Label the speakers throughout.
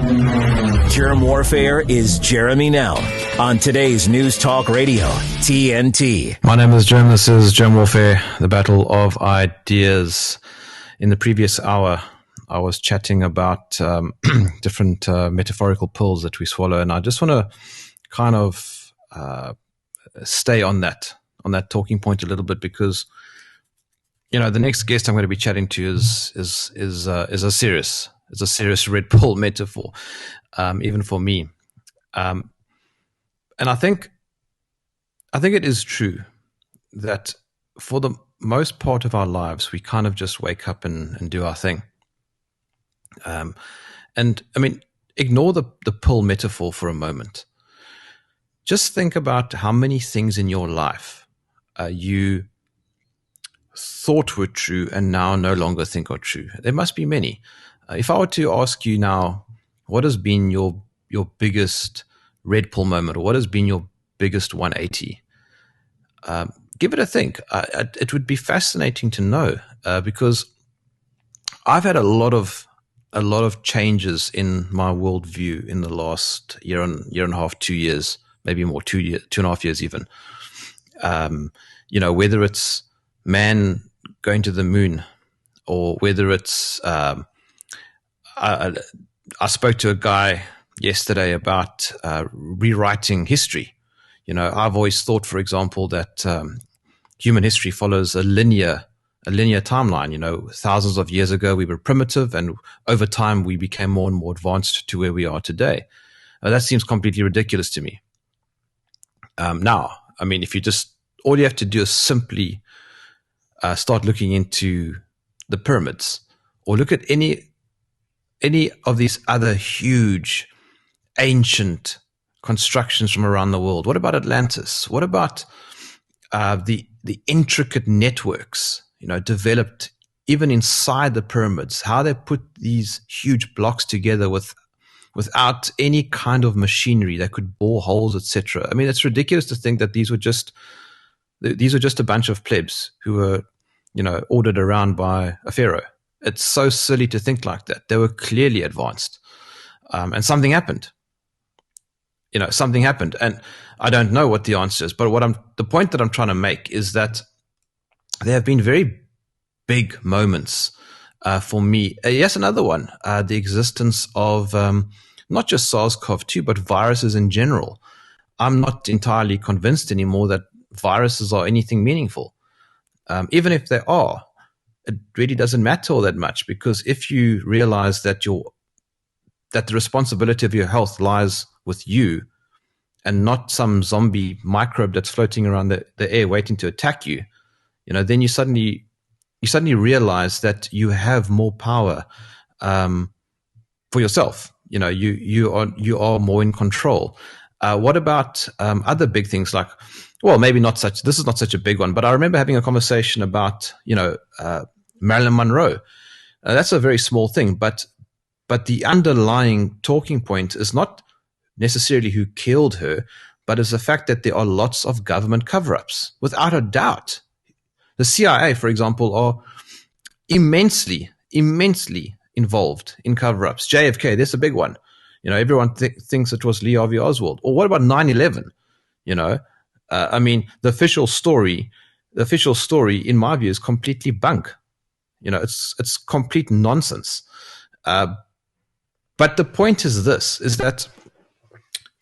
Speaker 1: Jerm Warefare is Jeremy Nell on today's News Talk Radio, TNT.
Speaker 2: My name is Jerm. This is Jerm Warefare, the battle of ideas. In the previous hour, I was chatting about different metaphorical pills that we swallow, and I just want to kind of stay on that talking point a little bit, because the next guest I'm going to be chatting to is a serious red pill metaphor, even for me, and I think it is true that for the most part of our lives we kind of just wake up and do our thing. And I mean, ignore the pill metaphor for a moment. Just think about how many things in your life you thought were true and now no longer think are true. There must be many. If I were to ask you now, what has been your biggest red pill moment, or what has been your biggest 180? Give it a think. It would be fascinating to know, because I've had a lot of changes in my worldview in the last year and a half, 2 years, maybe more, 2.5 years even. Whether it's man going to the moon, or whether it's I spoke to a guy yesterday about rewriting history. I've always thought, for example, that human history follows a linear timeline. Thousands of years ago we were primitive, and over time we became more and more advanced to where we are today. That seems completely ridiculous to me. Now, I mean, all you have to do is simply start looking into the pyramids, or look at any of these other huge ancient constructions from around the world. What about Atlantis? What about the intricate networks, developed even inside the pyramids? How they put these huge blocks together without any kind of machinery that could bore holes, etc. I mean, it's ridiculous to think that these were just a bunch of plebs who were, ordered around by a pharaoh. It's so silly to think like that. They were clearly advanced, and something happened. Something happened, and I don't know what the answer is. But the point that I'm trying to make is that there have been very big moments for me. Yes, another one: the existence of not just SARS-CoV-2, but viruses in general. I'm not entirely convinced anymore that viruses are anything meaningful. Even if they are, it really doesn't matter all that much, because if you realize that the responsibility of your health lies with you and not some zombie microbe that's floating around the air waiting to attack you, then you suddenly realize that you have more power for yourself. You are more in control. What about other big things like, well, maybe not such. This is not such a big one, but I remember having a conversation about Marilyn Monroe. That's a very small thing, but the underlying talking point is not necessarily who killed her, but is the fact that there are lots of government cover-ups. Without a doubt, the CIA, for example, are immensely involved in cover-ups. JFK, that's a big one. Everyone thinks it was Lee Harvey Oswald. Or what about 9/11? I mean, the official story, in my view, is completely bunk. It's complete nonsense. But the point is this: is that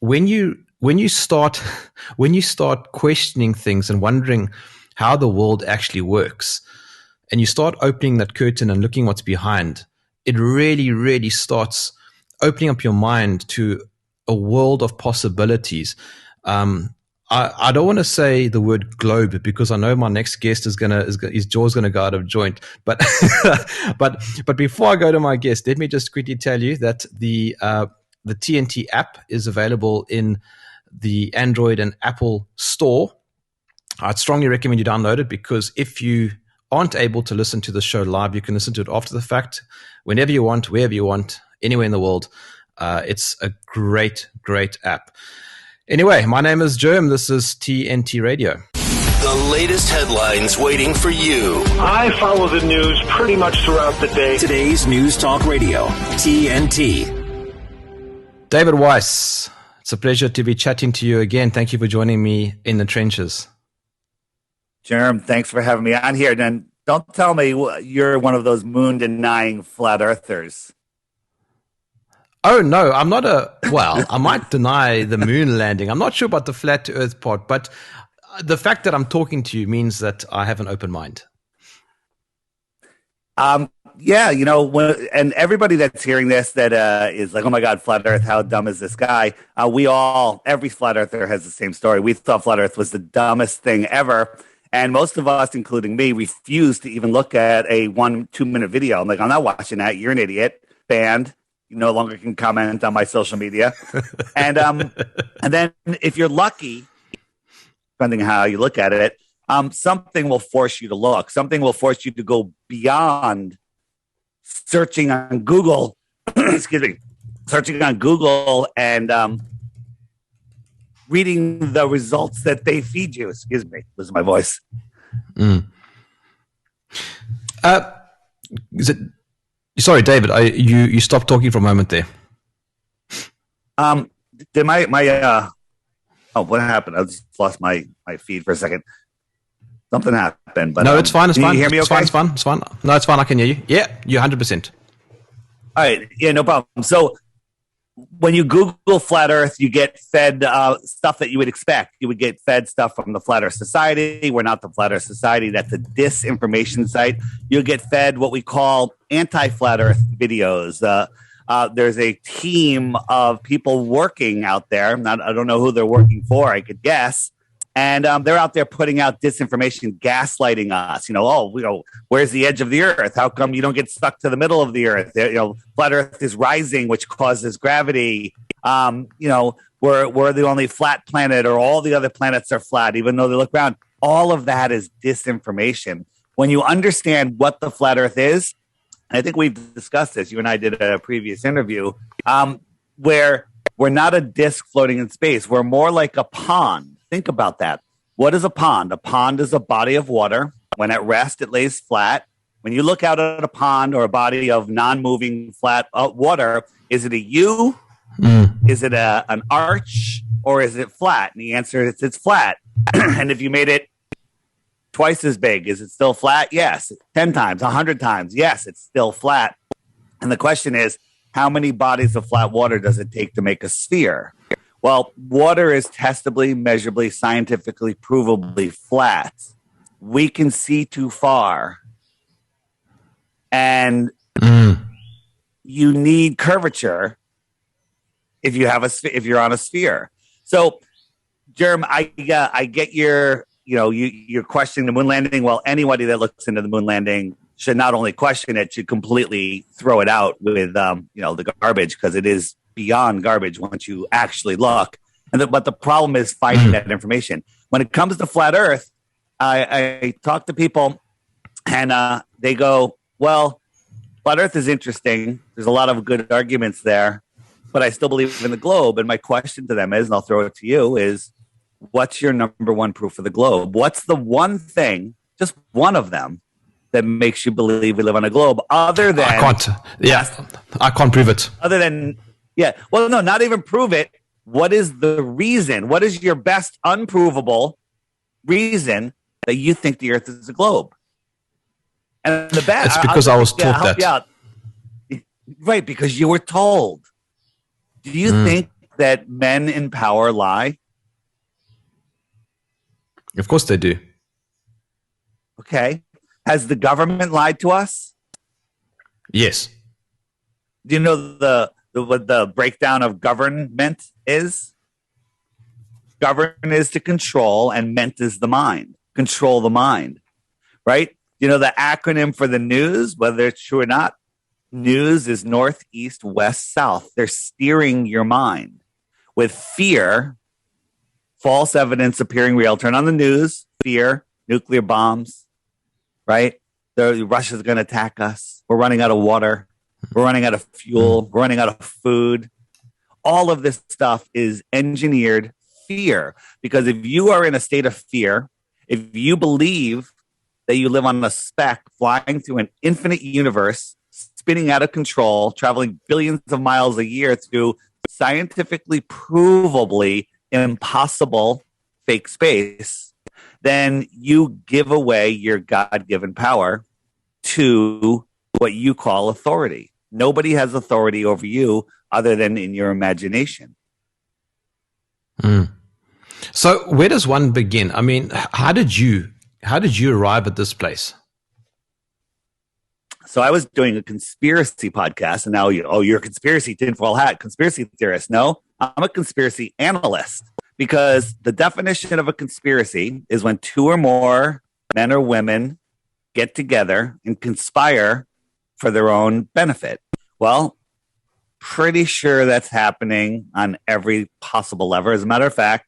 Speaker 2: when you start questioning things and wondering how the world actually works, and you start opening that curtain and looking what's behind, it really, really starts opening up your mind to a world of possibilities. I don't want to say the word globe, because I know my next guest his jaw's gonna go out of joint. But but before I go to my guest, let me just quickly tell you that the TNT app is available in the Android and Apple store. I'd strongly recommend you download it, because if you aren't able to listen to the show live, you can listen to it after the fact, whenever you want, wherever you want, anywhere in the world. It's a great app. Anyway, my name is Jerm. This is TNT Radio.
Speaker 1: The latest headlines waiting for you.
Speaker 3: I follow the news pretty much throughout the day.
Speaker 1: Today's News Talk Radio, TNT.
Speaker 2: David Weiss, it's a pleasure to be chatting to you again. Thank you for joining me in the trenches.
Speaker 3: Jerm, thanks for having me on here. And don't tell me you're one of those moon-denying flat earthers.
Speaker 2: Oh, no, I'm not I might deny the moon landing. I'm not sure about the flat earth part, but the fact that I'm talking to you means that I have an open mind.
Speaker 3: Yeah, and everybody that's hearing this that is like, oh my God, flat earth, how dumb is this guy? Every flat earther has the same story. We thought flat earth was the dumbest thing ever. And most of us, including me, refuse to even look at a 1-2 minute video. I'm like, I'm not watching that. You're an idiot. Banned. You no longer can comment on my social media. And then if you're lucky, depending on how you look at it, something will force you to look. Something will force you to go beyond searching on Google. Searching on Google and reading the results that they feed you. Excuse me, listen to my voice.
Speaker 2: Sorry, David, you stopped talking for a moment there.
Speaker 3: Did what happened? I just lost my feed for a second. Something happened, but
Speaker 2: no, it's fine. It's fine.
Speaker 3: You hear me okay?
Speaker 2: It's fine. No, it's fine. I can hear you. Yeah, you're 100%.
Speaker 3: All right. Yeah, no problem. So when you Google flat Earth, you get fed stuff that you would expect. You would get fed stuff from the Flat Earth Society. We're not the Flat Earth Society. That's a disinformation site. You'll get fed what we call anti-Flat Earth videos. There's a team of people working out there. I don't know who they're working for. I could guess. And they're out there putting out disinformation, gaslighting us. Where's the edge of the Earth? How come you don't get stuck to the middle of the Earth? Flat Earth is rising, which causes gravity. We're the only flat planet, or all the other planets are flat, even though they look round. All of that is disinformation. When you understand what the flat Earth is, I think we've discussed this. You and I did a previous interview where we're not a disk floating in space. We're more like a pond. Think about that. What is a pond? A pond is a body of water. When at rest, it lays flat. When you look out at a pond or a body of non-moving flat water, is it a U? Is it an arch? Or is it flat? And the answer is it's flat. And if you made it twice as big, is it still flat? Yes. 10 times, 100 times. Yes, it's still flat. And the question is, how many bodies of flat water does it take to make a sphere? Well, water is testably, measurably, scientifically, provably flat. We can see too far. And you need curvature if you're on a sphere. So, Jerm, I get your you're questioning the moon landing. Well, anybody that looks into the moon landing should not only question it, should completely throw it out with the garbage, because it is beyond garbage once you actually look. But the problem is finding that information. When it comes to flat Earth, I talk to people and they go, well, flat Earth is interesting. There's a lot of good arguments there, but I still believe in the globe. And my question to them is, and I'll throw it to you, is what's your number one proof of the globe? What's the one thing, just one of them, that makes you believe we live on a globe, other than...
Speaker 2: I can't prove it.
Speaker 3: Other than... Yeah. Well, no, not even prove it. What is the reason? What is your best unprovable reason that you think the Earth is a globe? And the best...
Speaker 2: It's because I was taught that.
Speaker 3: Right, because you were told. Do you think that men in power lie?
Speaker 2: Of course they do.
Speaker 3: Okay. Has the government lied to us?
Speaker 2: Yes.
Speaker 3: Do you know what the breakdown of government is? Govern is to control, and ment is the mind. Control the mind, right? You know the acronym for the news, whether it's true or not? News is north, east, west, south. They're steering your mind. With fear, false evidence appearing real. Turn on the news, fear, nuclear bombs, right? Russia's going to attack us. We're running out of water. We're running out of fuel. We're running out of food. All of this stuff is engineered fear. Because if you are in a state of fear, if you believe that you live on a speck flying through an infinite universe, spinning out of control, traveling billions of miles a year through scientifically provably impossible fake space, then you give away your God-given power to what you call authority. Nobody has authority over you other than in your imagination.
Speaker 2: So where does one begin? I mean, how did you arrive at this place?
Speaker 3: So I was doing a conspiracy podcast, and now you're a conspiracy tinfoil hat, conspiracy theorist. No, I'm a conspiracy analyst, because the definition of a conspiracy is when two or more men or women get together and conspire for their own benefit. Well, pretty sure that's happening on every possible level. As a matter of fact,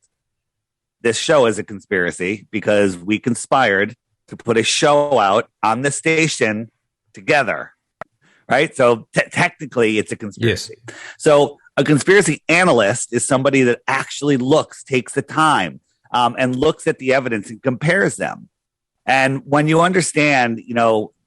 Speaker 3: this show is a conspiracy because we conspired to put a show out on the station together, right? So technically it's a conspiracy. Yes. So a conspiracy analyst is somebody that actually takes the time and looks at the evidence and compares them. And when you understand,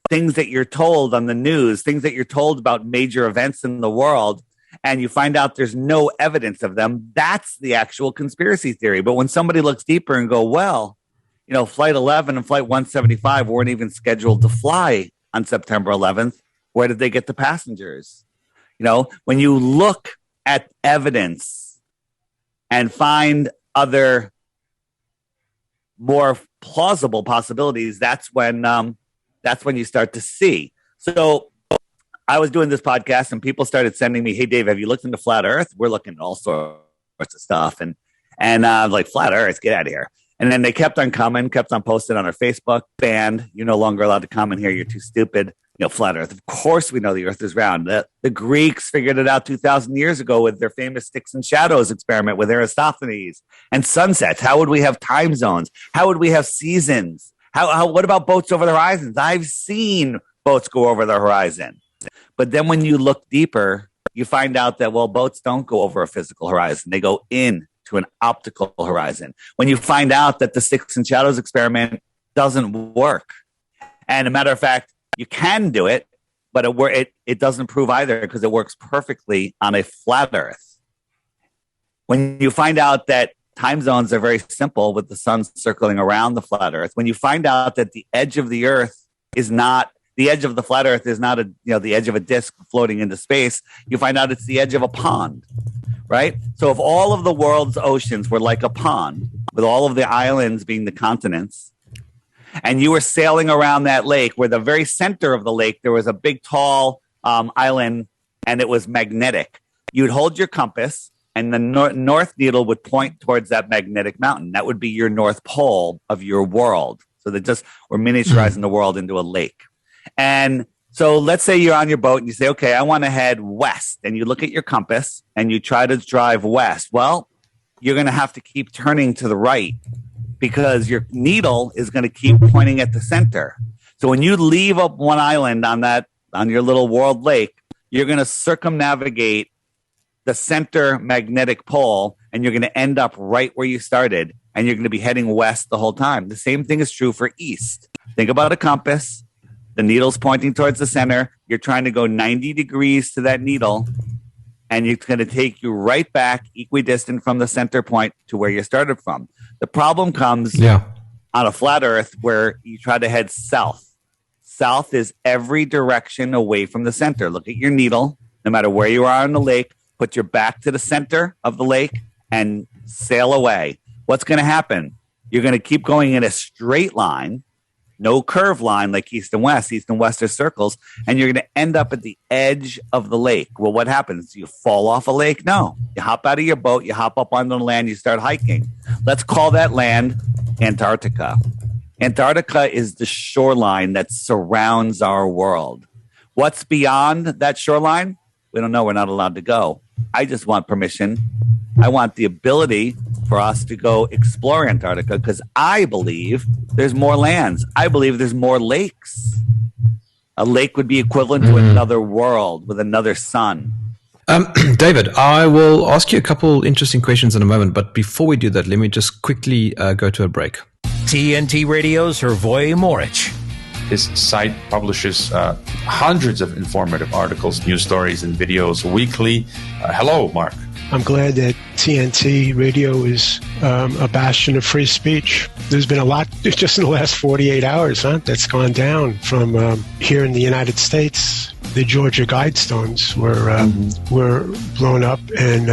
Speaker 3: things that you're told on the news, things that you're told about major events in the world, and you find out there's no evidence of them, that's the actual conspiracy theory. But when somebody looks deeper and go, well, Flight 11 and Flight 175 weren't even scheduled to fly on September 11th. Where did they get the passengers? When you look at evidence and find other more plausible possibilities, that's when you start to see. So I was doing this podcast and people started sending me, hey, Dave, have you looked into flat Earth? We're looking at all sorts of stuff. And like, flat Earth, get out of here. And then they kept on coming, kept on posting on our Facebook, banned. You're no longer allowed to comment here. You're too stupid. Flat Earth. Of course we know the Earth is round. The Greeks figured it out 2,000 years ago with their famous sticks and shadows experiment with Aristophanes and sunsets. How would we have time zones? How would we have seasons? What about boats over the horizons? I've seen boats go over the horizon. But then when you look deeper, you find out that, boats don't go over a physical horizon. They go in to an optical horizon. When you find out that the sticks and shadows experiment doesn't work. And a matter of fact, you can do it, but it doesn't prove either because it works perfectly on a flat Earth. When you find out that time zones are very simple with the sun circling around the flat Earth, when you find out that the edge of the Earth is not, the edge of the flat Earth is not the edge of a disk floating into space, you find out it's the edge of a pond, right? So if all of the world's oceans were like a pond, with all of the islands being the continents, and you were sailing around that lake where the very center of the lake, there was a big, tall island, and it was magnetic. You'd hold your compass, and the north needle would point towards that magnetic mountain. That would be your North Pole of your world. So we're miniaturizing the world into a lake. And so let's say you're on your boat and you say, okay, I want to head west. And you look at your compass and you try to drive west. Well, you're going to have to keep turning to the right because your needle is going to keep pointing at the center. So when you leave up one island on your little world lake, you're going to circumnavigate the center magnetic pole, and you're going to end up right where you started, and you're going to be heading west the whole time. The same thing is true for east. Think about a compass. The needle's pointing towards the center. You're trying to go 90 degrees to that needle, and it's going to take you right back equidistant from the center point to where you started from. The problem comes on a flat Earth where you try to head south. South is every direction away from the center. Look at your needle. No matter where you are on the lake, put your back to the center of the lake and sail away. What's going to happen? You're going to keep going in a straight line, no curved line like east and west. East and west are circles, and you're going to end up at the edge of the lake. Well, what happens? You fall off a lake? No. You hop out of your boat, you hop up onto the land, you start hiking. Let's call that land Antarctica. Antarctica is the shoreline that surrounds our world. What's beyond that shoreline? We don't know. We're not allowed to go. I just want permission. I want the ability for us to go explore Antarctica because I believe there's more lands. I believe there's more lakes. A lake would be equivalent to another world with another sun.
Speaker 2: David, I will ask you a couple interesting questions in a moment, but before we do that, let me just quickly go to a break.
Speaker 1: TNT Radio's Inrterveiw Morich.
Speaker 4: His site publishes hundreds of informative articles, news stories, and videos weekly. Hello, Mark.
Speaker 5: I'm glad that TNT radio is a bastion of free speech. There's been a lot just in the last 48 hours, that's gone down from here in the United States. The Georgia Guidestones were blown up, and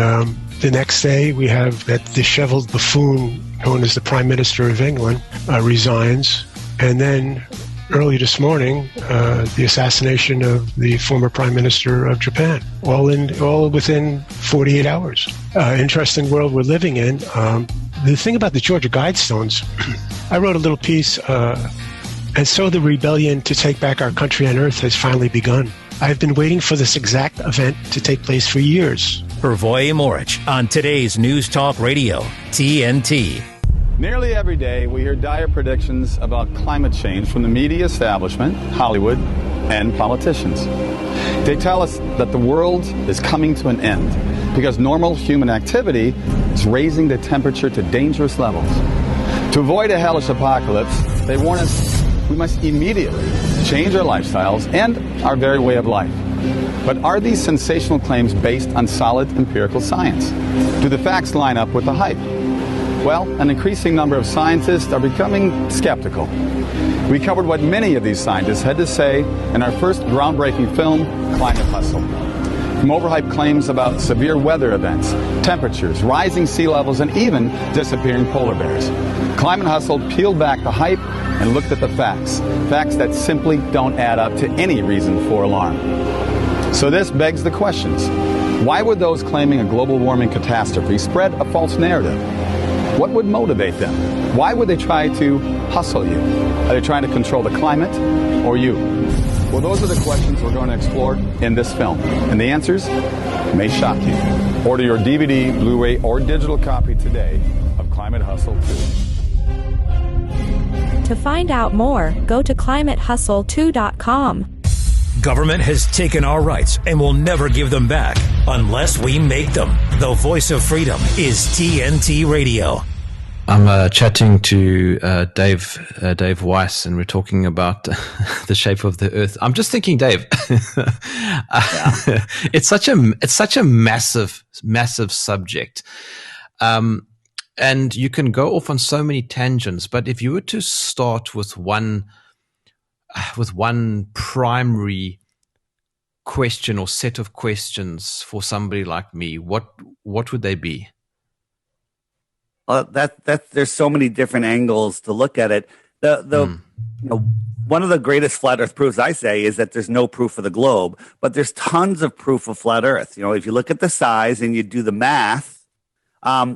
Speaker 5: the next day we have that disheveled buffoon known as the Prime Minister of England resigns, and then early this morning, the assassination of the former Prime Minister of Japan, all within 48 hours. Interesting world we're living in. The thing about the Georgia Guidestones, I wrote a little piece, and so the rebellion to take back our country on earth has finally begun. I've been waiting for this exact event to take place for years.
Speaker 1: Inrterveiw Morich on today's News Talk Radio, TNT.
Speaker 6: Nearly every day, we hear dire predictions about climate change from the media establishment, Hollywood, and politicians. They tell us that the world is coming to an end because normal human activity is raising the temperature to dangerous levels. To avoid a hellish apocalypse, they warn us we must immediately change our lifestyles and our very way of life. But are these sensational claims based on solid empirical science? Do the facts line up with the hype? Well, an increasing number of scientists are becoming skeptical. We covered what many of these scientists had to say in our first groundbreaking film, Climate Hustle. From overhyped claims about severe weather events, temperatures, rising sea levels, and even disappearing polar bears, Climate Hustle peeled back the hype and looked at the facts that simply don't add up to any reason for alarm. So this begs the questions. Why would those claiming a global warming catastrophe spread a false narrative? What would motivate them? Why would they try to hustle you? Are they trying to control the climate or you? Well, those are the questions we're going to explore in this film. And the answers may shock you. Order your DVD, Blu-ray, or digital copy today of Climate Hustle 2.
Speaker 7: To find out more, go to climatehustle2.com.
Speaker 1: Government has taken our rights and will never give them back unless we make them. The voice of freedom is TNT Radio.
Speaker 2: I'm chatting to Dave Weiss, and we're talking about the shape of the Earth. I'm just thinking, Dave, it's such a massive subject, and you can go off on so many tangents. But if you were to start with one primary question or set of questions for somebody like me, what would they be?
Speaker 3: There's so many different angles to look at it. One of the greatest flat Earth proofs, I say, is that there's no proof of the globe, but there's tons of proof of flat Earth. If you look at the size and you do the math,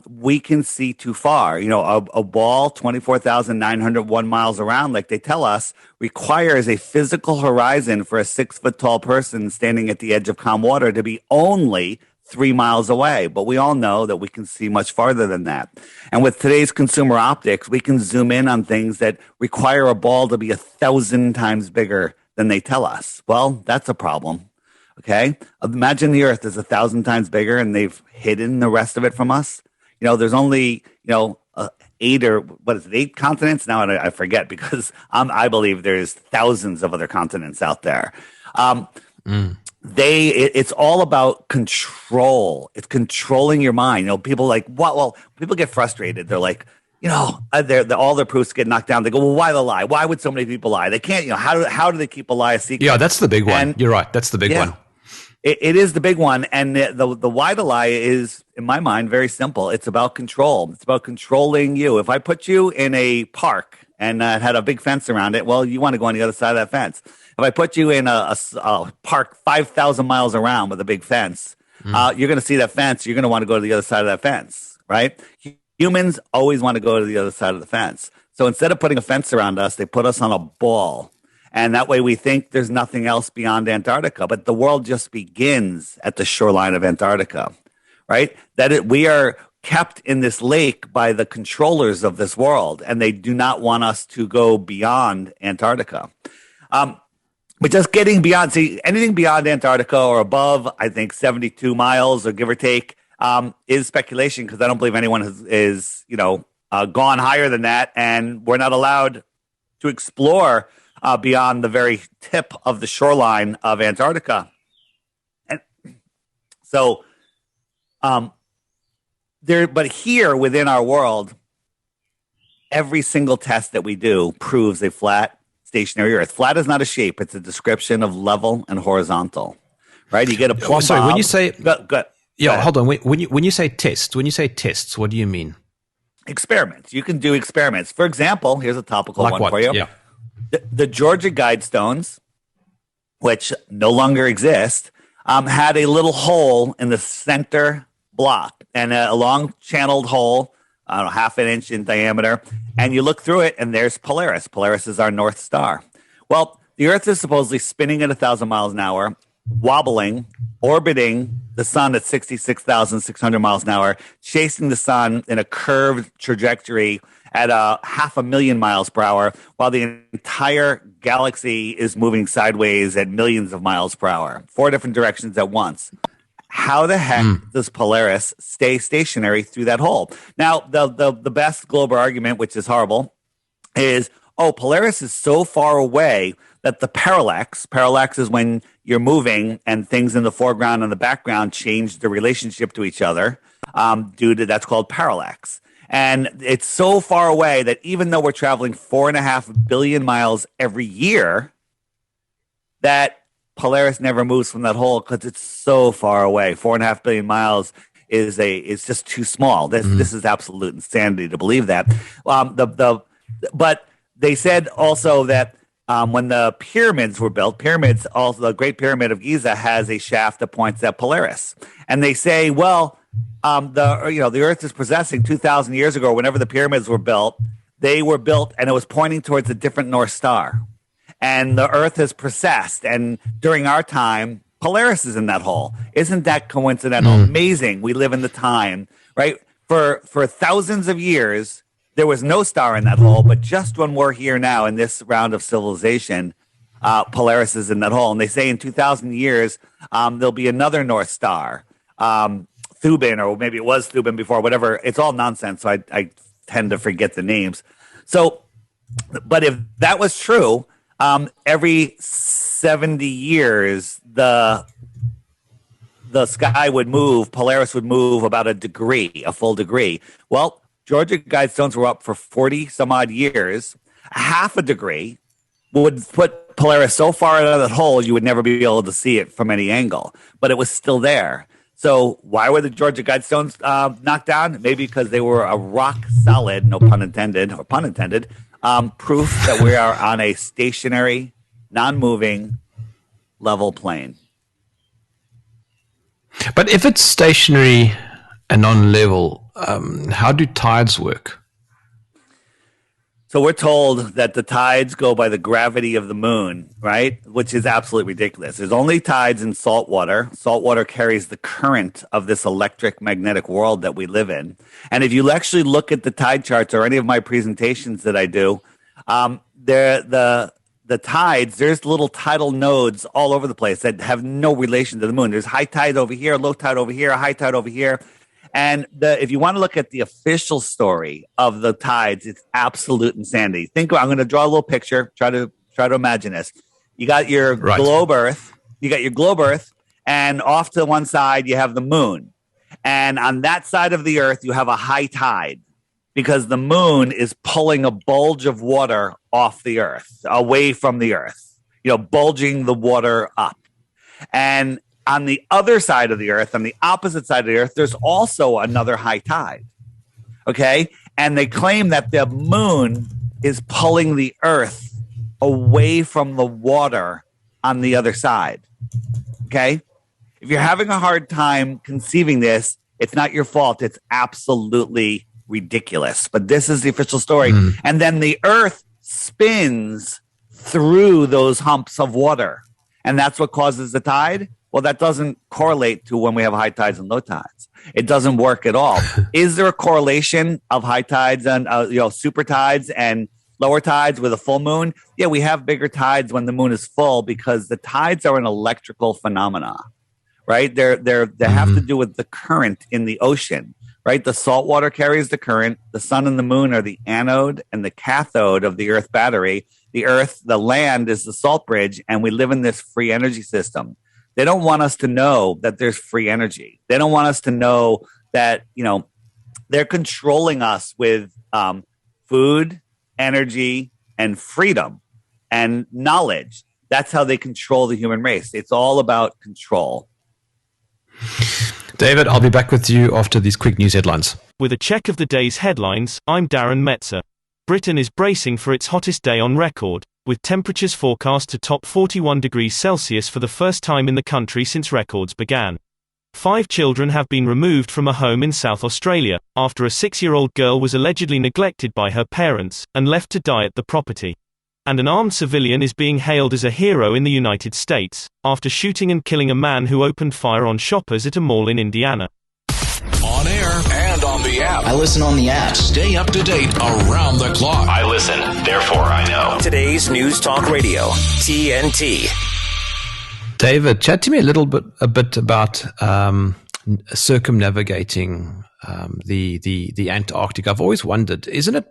Speaker 3: we can see too far. A ball 24,901 miles around, like they tell us, requires a physical horizon for a 6-foot tall person standing at the edge of calm water to be only 3 miles away. But we all know that we can see much farther than that. And with today's consumer optics, we can zoom in on things that require a ball to be 1,000 times bigger than they tell us. Well, that's a problem. Okay. Imagine the Earth is 1,000 times bigger and they've hidden the rest of it from us. There's only, 8 continents? Now I forget because I believe there's thousands of other continents out there. It's all about control. It's controlling your mind. People like, well, people get frustrated. They're like, all their proofs get knocked down. They go, well, why the lie? Why would so many people lie? They can't, how do they keep a lie a secret?
Speaker 2: Yeah, that's the big one. You're right. That's the big one.
Speaker 3: It is the big one. And the why the lie is, in my mind, very simple. It's about control. It's about controlling you. If I put you in a park and had a big fence around it, well, you want to go on the other side of that fence. If I put you in a park 5,000 miles around with a big fence, you're going to see that fence. You're going to want to go to the other side of that fence, right? Humans always want to go to the other side of the fence. So instead of putting a fence around us, they put us on a ball. And that way we think there's nothing else beyond Antarctica. But the world just begins at the shoreline of Antarctica, right? We are kept in this lake by the controllers of this world, and they do not want us to go beyond Antarctica. But just getting beyond, anything beyond Antarctica or above, I think 72 miles or give or take, is speculation because I don't believe anyone is gone higher than that, and we're not allowed to explore beyond the very tip of the shoreline of Antarctica. And so but here within our world, every single test that we do proves a flat, stationary Earth. Flat is not a shape; it's a description of level and horizontal. Right? You get a plumb
Speaker 2: Sorry,
Speaker 3: bob.
Speaker 2: when you say
Speaker 3: Go
Speaker 2: yeah, hold on. When you say tests, what do you mean?
Speaker 3: Experiments. You can do experiments. For example, here's a topical
Speaker 2: Like
Speaker 3: one
Speaker 2: what?
Speaker 3: for you.
Speaker 2: Yeah.
Speaker 3: The Georgia Guidestones, which no longer exist, had a little hole in the center block and a long channeled hole, I don't know, half an inch in diameter. And you look through it, and there's Polaris. Polaris is our North Star. Well, the Earth is supposedly spinning at 1,000 miles an hour, wobbling, orbiting the sun at 66,600 miles an hour, chasing the sun in a curved trajectory at 500,000 miles per hour, while the entire galaxy is moving sideways at millions of miles per hour, 4 different directions at once. How the heck does Polaris stay stationary through that hole? Now, the best global argument, which is horrible, is, Polaris is so far away that the parallax is when you're moving and things in the foreground and the background change the relationship to each other that's called parallax. And it's so far away that even though we're traveling 4.5 billion miles every year, that Polaris never moves from that hole because it's so far away. 4.5 billion miles is just too small. This is absolute insanity to believe that. But they said also that when the pyramids were built, also the Great Pyramid of Giza has a shaft that points at Polaris, and they say, well, the Earth is possessing 2,000 years ago. Whenever the pyramids were built, they were built, and it was pointing towards a different North Star, and the Earth has precessed. And during our time, Polaris is in that hole. Isn't that coincidental? Amazing. We live in the time, right? For thousands of years, there was no star in that hole, but just when we're here now in this round of civilization, Polaris is in that hole. And they say in 2,000 years, there'll be another North Star, Thuban, or maybe it was Thuban before, whatever. It's all nonsense, so I tend to forget the names. So, but if that was true, every 70 years, the sky would move, Polaris would move about a full degree. Well, Georgia Guidestones were up for 40 some odd years. Half a degree would put Polaris so far out of that hole you would never be able to see it from any angle, but it was still there. So why were the Georgia Guidestones knocked down? Maybe because they were a rock solid, no pun intended, or pun intended, proof that we are on a stationary, non-moving, level plane.
Speaker 2: But if it's stationary and non-level, how do tides work?
Speaker 3: So we're told that the tides go by the gravity of the moon, right? Which is absolutely ridiculous. There's only tides in salt water. Salt water carries the current of this electric magnetic world that we live in. And if you actually look at the tide charts or any of my presentations that I do, the tides, there's little tidal nodes all over the place that have no relation to the moon. There's high tide over here, low tide over here, high tide over here. And if you want to look at the official story of the tides, it's absolute insanity. I'm going to draw a little picture. Try to imagine this. You got your globe Earth. And off to one side you have the moon. And on that side of the Earth you have a high tide because the moon is pulling a bulge of water off the Earth, away from the Earth. Bulging the water up. And on the other side of the Earth, on the opposite side of the Earth, there's also another high tide. Okay? And they claim that the moon is pulling the Earth away from the water on the other side. Okay? If you're having a hard time conceiving this, it's not your fault. It's absolutely ridiculous. But this is the official story. And then the Earth spins through those humps of water. And that's what causes the tide. Well, that doesn't correlate to when we have high tides and low tides. It doesn't work at all. Is there a correlation of high tides and super tides and lower tides with a full moon? Yeah, we have bigger tides when the moon is full because the tides are an electrical phenomena, right? They have to do with the current in the ocean, right? The salt water carries the current. The sun and the moon are the anode and the cathode of the Earth battery. The Earth, the land, is the salt bridge, and we live in this free energy system. They don't want us to know that there's free energy. They don't want us to know that, They're controlling us with food, energy, and freedom and knowledge. That's how they control the human race. It's all about control.
Speaker 2: David, I'll be back with you after these quick news headlines.
Speaker 8: With a check of the day's headlines, I'm Darren Metzer. Britain is bracing for its hottest day on record, with temperatures forecast to top 41 degrees Celsius for the first time in the country since records began. 5 children have been removed from a home in South Australia, after a 6-year-old girl was allegedly neglected by her parents, and left to die at the property. And an armed civilian is being hailed as a hero in the United States, after shooting and killing a man who opened fire on shoppers at a mall in Indiana.
Speaker 9: On air and on the app.
Speaker 10: I listen on the app.
Speaker 9: Stay up to date around the clock.
Speaker 1: I listen, therefore I know. Today's News Talk Radio, TNT.
Speaker 2: David, chat to me a bit about circumnavigating the Antarctic. I've always wondered, isn't it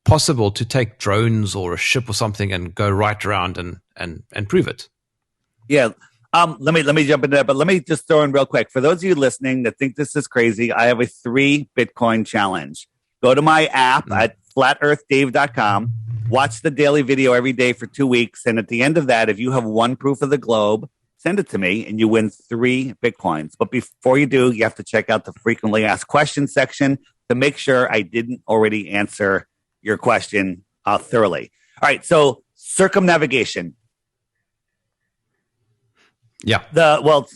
Speaker 2: possible to take drones or a ship or something and go right around and prove it?
Speaker 3: Yeah. Let me jump into that, but let me just throw in real quick. For those of you listening that think this is crazy, I have a 3 Bitcoin challenge. Go to my app at flatearthdave.com, watch the daily video every day for 2 weeks. And at the end of that, if you have 1 proof of the globe, send it to me and you win 3 Bitcoins. But before you do, you have to check out the frequently asked questions section to make sure I didn't already answer your question thoroughly. All right. So circumnavigation.
Speaker 2: Yeah.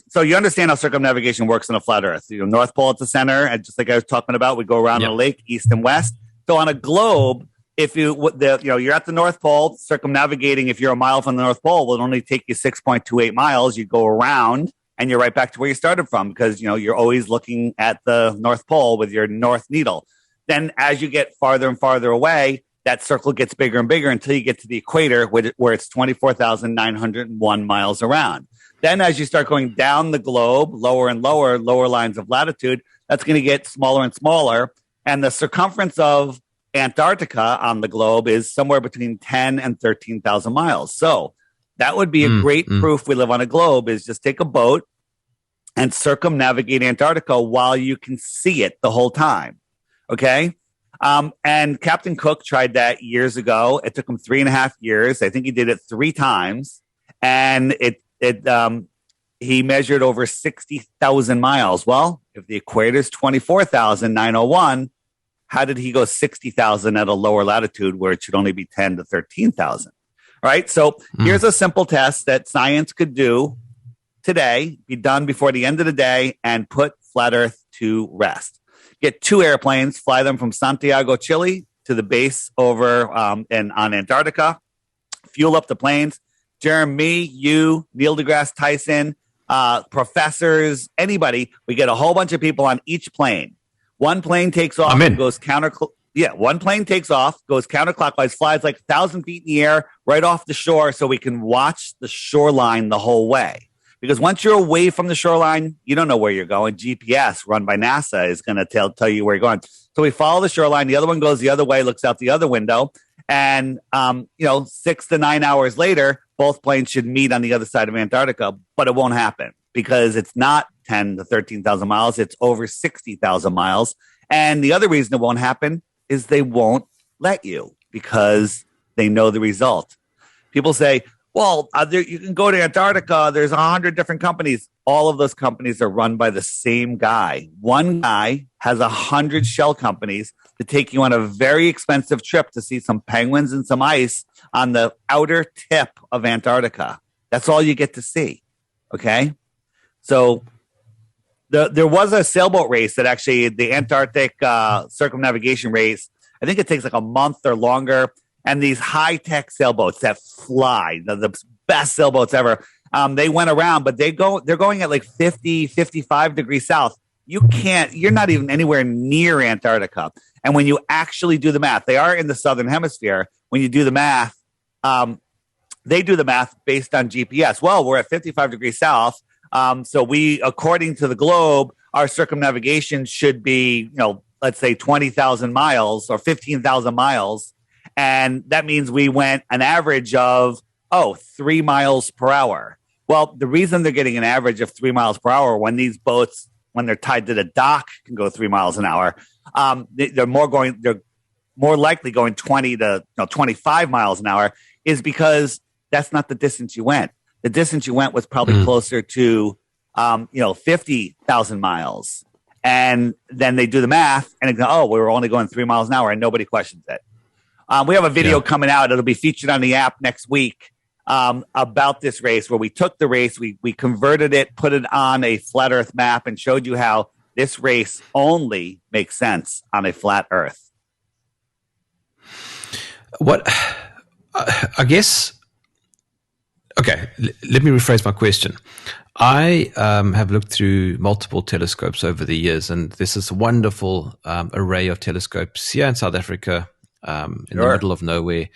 Speaker 3: So you understand how circumnavigation works on a flat Earth. North Pole at the center, and just like I was talking about, we go around a lake, east and west. So on a globe, if you're at the North Pole, circumnavigating, if you're a mile from the North Pole, will only take you 6.28 miles. You go around, and you're right back to where you started from, because you're always looking at the North Pole with your north needle. Then, as you get farther and farther away, that circle gets bigger and bigger until you get to the equator, where it's 24,901 miles around. Then as you start going down the globe, lower and lower lines of latitude, that's going to get smaller and smaller. And the circumference of Antarctica on the globe is somewhere between 10 and 13,000 miles. So that would be a great proof we live on a globe, is just take a boat and circumnavigate Antarctica while you can see it the whole time. Okay? And Captain Cook tried that years ago. It took him 3.5 years. I think he did it 3 times. And he measured over 60,000 miles. Well, if the equator is 24,901, how did he go 60,000 at a lower latitude where it should only be 10 to 13,000? Right. So here's a simple test that science could do today, be done before the end of the day, and put flat Earth to rest. Get 2 airplanes, fly them from Santiago, Chile to the base over on Antarctica, fuel up the planes. Jerm, me, you, Neil deGrasse Tyson, professors, anybody. We get a whole bunch of people on each plane. One plane takes off and goes one plane takes off, goes counterclockwise, flies like 1,000 feet in the air right off the shore, so we can watch the shoreline the whole way. Because once you're away from the shoreline, you don't know where you're going. GPS run by NASA is going to tell you where you're going. So we follow the shoreline. The other one goes the other way, looks out the other window. And, 6 to 9 hours later, both planes should meet on the other side of Antarctica, but it won't happen because it's not 10 to 13,000 miles. It's over 60,000 miles. And the other reason it won't happen is they won't let you, because they know the result. People say, well, you can go to Antarctica. There's 100 different companies. All of those companies are run by the same guy. One guy has 100 shell companies to take you on a very expensive trip to see some penguins and some ice on the outer tip of Antarctica. That's all you get to see. Okay. So there was a sailboat race that actually, the Antarctic circumnavigation race, I think it takes like a month or longer. And these high-tech sailboats that fly, the best sailboats ever, they went around, but they're going at like 50, 55 degrees south. You're not even anywhere near Antarctica. And when you actually do the math, they are in the southern hemisphere. When you do the math, they do the math based on GPS. Well, we're at 55 degrees south. So we, according to the globe, our circumnavigation should be, let's say 20,000 miles or 15,000 miles. And that means we went an average of, 3 miles per hour. Well, the reason they're getting an average of 3 miles per hour when these boats when they're tied to the dock, can go 3 miles an hour. They're more likely going 20 to 25 miles an hour, is because that's not the distance you went. The distance you went was probably closer to 50,000 miles. And then they do the math and they go, oh, we were only going 3 miles an hour, and nobody questions it. We have a video coming out. It'll be featured on the app next week about this race, where we took the race, we converted it, put it on a flat Earth map, and showed you how this race only makes sense on a flat Earth.
Speaker 2: What I guess. Okay, let me rephrase my question. I have looked through multiple telescopes over the years, and this is a wonderful array of telescopes here in South Africa, in the middle of nowhere.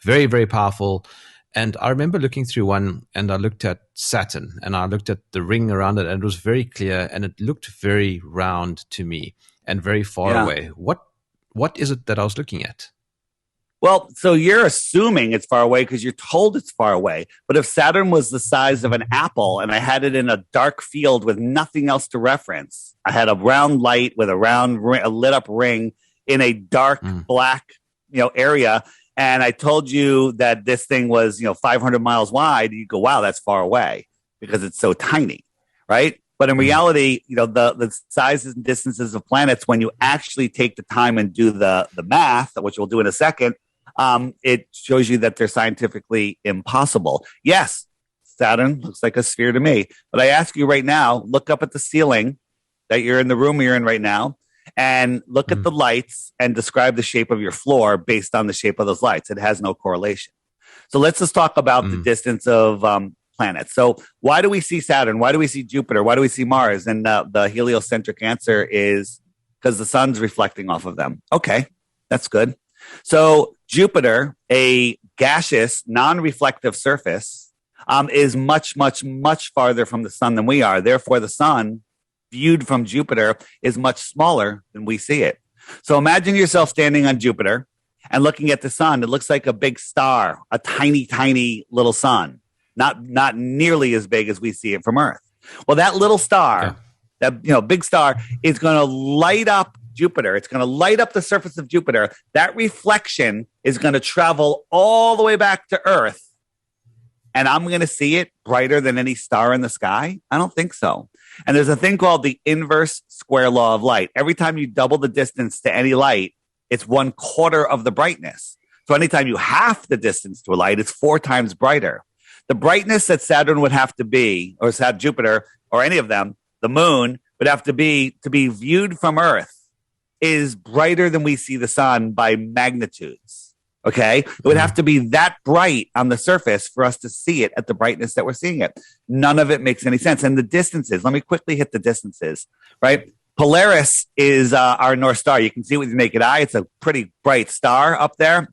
Speaker 2: Very, very powerful. And I remember looking through one, and I looked at Saturn, and I looked at the ring around it, and it was very clear, and it looked very round to me and very far away. What is it that I was looking at?
Speaker 3: Well, so you're assuming it's far away because you're told it's far away. But if Saturn was the size of an apple and I had it in a dark field with nothing else to reference, I had a round light with a lit up ring in a dark black, area, and I told you that this thing was, 500 miles wide, you go, wow, that's far away because it's so tiny, right? But in reality, the sizes and distances of planets, when you actually take the time and do the math, which we'll do in a second, it shows you that they're scientifically impossible. Yes, Saturn looks like a sphere to me. But I ask you right now, look up at the ceiling that you're in, the room you're in right now, and look at the lights and describe the shape of your floor based on the shape of those lights. It has no correlation. So let's just talk about the distance of planets. So why do we see Saturn? Why do we see Jupiter? Why do we see Mars? And the heliocentric answer is because the sun's reflecting off of them. Okay, that's good. So Jupiter, a gaseous, non-reflective surface, is much, much, much farther from the sun than we are. Therefore, the sun, viewed from Jupiter, is much smaller than we see it. So imagine yourself standing on Jupiter and looking at the sun. It looks like a big star, a tiny, tiny little sun, not nearly as big as we see it from Earth. Well, that little star, that big star, is going to light up Jupiter. It's going to light up the surface of Jupiter. That reflection is going to travel all the way back to Earth. And I'm going to see it brighter than any star in the sky? I don't think so. And there's a thing called the inverse square law of light. Every time you double the distance to any light, it's 1/4 of the brightness. So anytime you half the distance to a light, it's 4 times brighter. The brightness that Saturn would have to be, or Jupiter, or any of them, the moon, would have to be viewed from Earth, is brighter than we see the sun by magnitudes. Okay? It would have to be that bright on the surface for us to see it at the brightness that we're seeing it. None of it makes any sense. And the distances, let me quickly hit the distances, right? Polaris is our North Star. You can see it with your naked eye. It's a pretty bright star up there.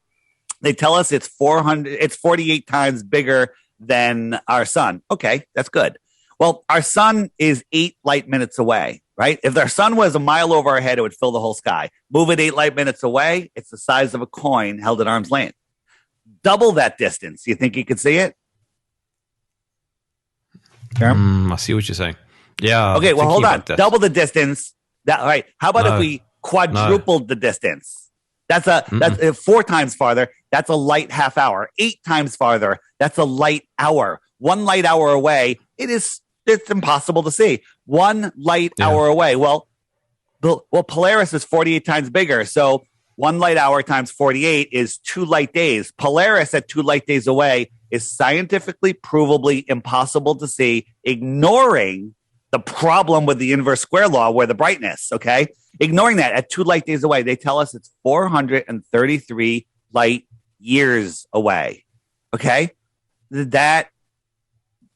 Speaker 3: They tell us it's 48 times bigger than our sun. Okay, that's good. Well, our sun is 8 light minutes away, right? If our sun was a mile over our head, it would fill the whole sky. Move it 8 light minutes away, it's the size of a coin held at arm's length. Double that distance. You think you could see it?
Speaker 2: I see what you're saying. Yeah.
Speaker 3: Okay, well, hold on. Double the distance. Right. How about if we quadrupled the distance? That's 4 times farther. That's a light half hour. 8 times farther. That's a light hour. 1 light hour away. It's impossible to see. 1 light hour away. Well, Polaris is 48 times bigger. So 1 light hour times 48 is 2 light days. Polaris at 2 light days away is scientifically provably impossible to see, ignoring the problem with the inverse square law where the brightness, okay? Ignoring that, at 2 light days away, they tell us it's 433 light years away, okay?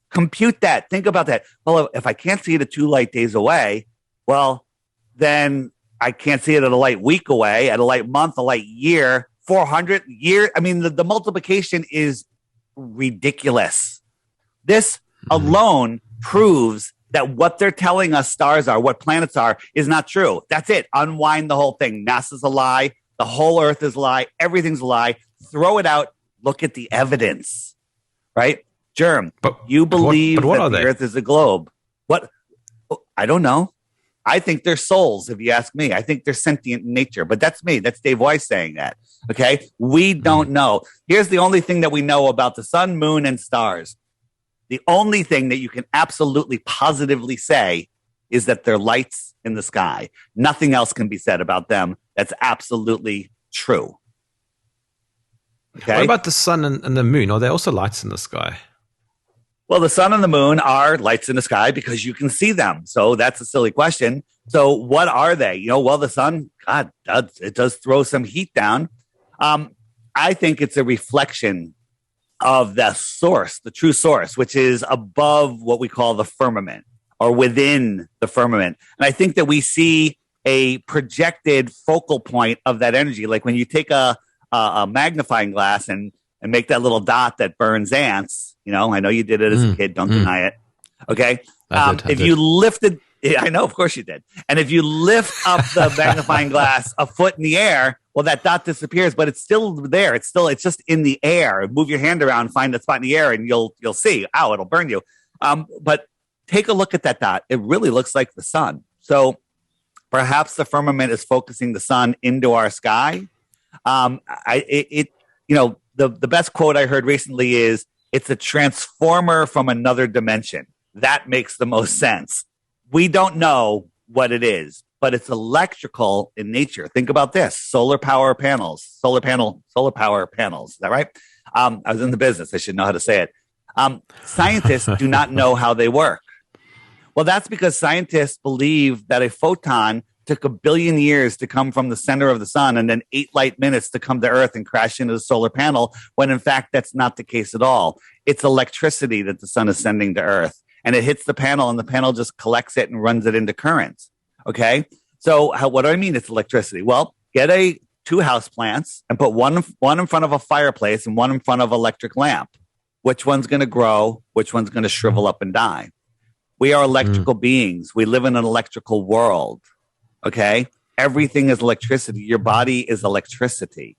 Speaker 3: Compute that. Think about that. Well, if I can't see it at 2 light days away, well, then I can't see it at a light week away, at a light month, a light year, 400 years. I mean, the multiplication is ridiculous. This alone proves that what they're telling us stars are, what planets are, is not true. That's it. Unwind the whole thing. NASA's a lie. The whole Earth is a lie. Everything's a lie. Throw it out. Look at the evidence, right? Jerm, you believe that the Earth is a globe. What? I don't know. I think they're souls, if you ask me. I think they're sentient in nature, but that's me. That's Dave Weiss saying that. Okay. We don't know. Here's the only thing that we know about the sun, moon, and stars. The only thing that you can absolutely positively say is that they're lights in the sky. Nothing else can be said about them. That's absolutely true. Okay.
Speaker 2: What about the sun and the moon? Are they also lights in the sky?
Speaker 3: Well, the sun and the moon are lights in the sky because you can see them. So that's a silly question. So what are they? Well, the sun, God, it does throw some heat down. I think it's a reflection of the source, the true source, which is above what we call the firmament or within the firmament. And I think that we see a projected focal point of that energy. Like when you take a magnifying glass and make that little dot that burns ants. I know you did it as a kid. Don't deny it. Okay. I did. You lifted, I know, of course you did. And if you lift up the magnifying glass a foot in the air, well, that dot disappears, but it's still there. It's just in the air. Move your hand around, find that spot in the air, and you'll see. Ow, it'll burn you. But take a look at that dot. It really looks like the sun. So perhaps the firmament is focusing the sun into our sky. The best quote I heard recently is, it's a transformer from another dimension. That makes the most sense. We don't know what it is, but it's electrical in nature. Think about this: solar power panels. Is that right? I was in the business. I should know how to say it. Scientists do not know how they work. Well, that's because scientists believe that a photon took 1 billion years to come from the center of the sun and then 8 light minutes to come to Earth and crash into the solar panel, when in fact that's not the case at all. It's electricity that the sun is sending to Earth, and it hits the panel, and the panel just collects it and runs it into currents. Okay? So what do I mean it's electricity? Well, get 2 house plants and put one in front of a fireplace and one in front of an electric lamp. Which one's going to grow? Which one's going to shrivel up and die? We are electrical beings. We live in an electrical world. Okay. Everything is electricity. Your body is electricity.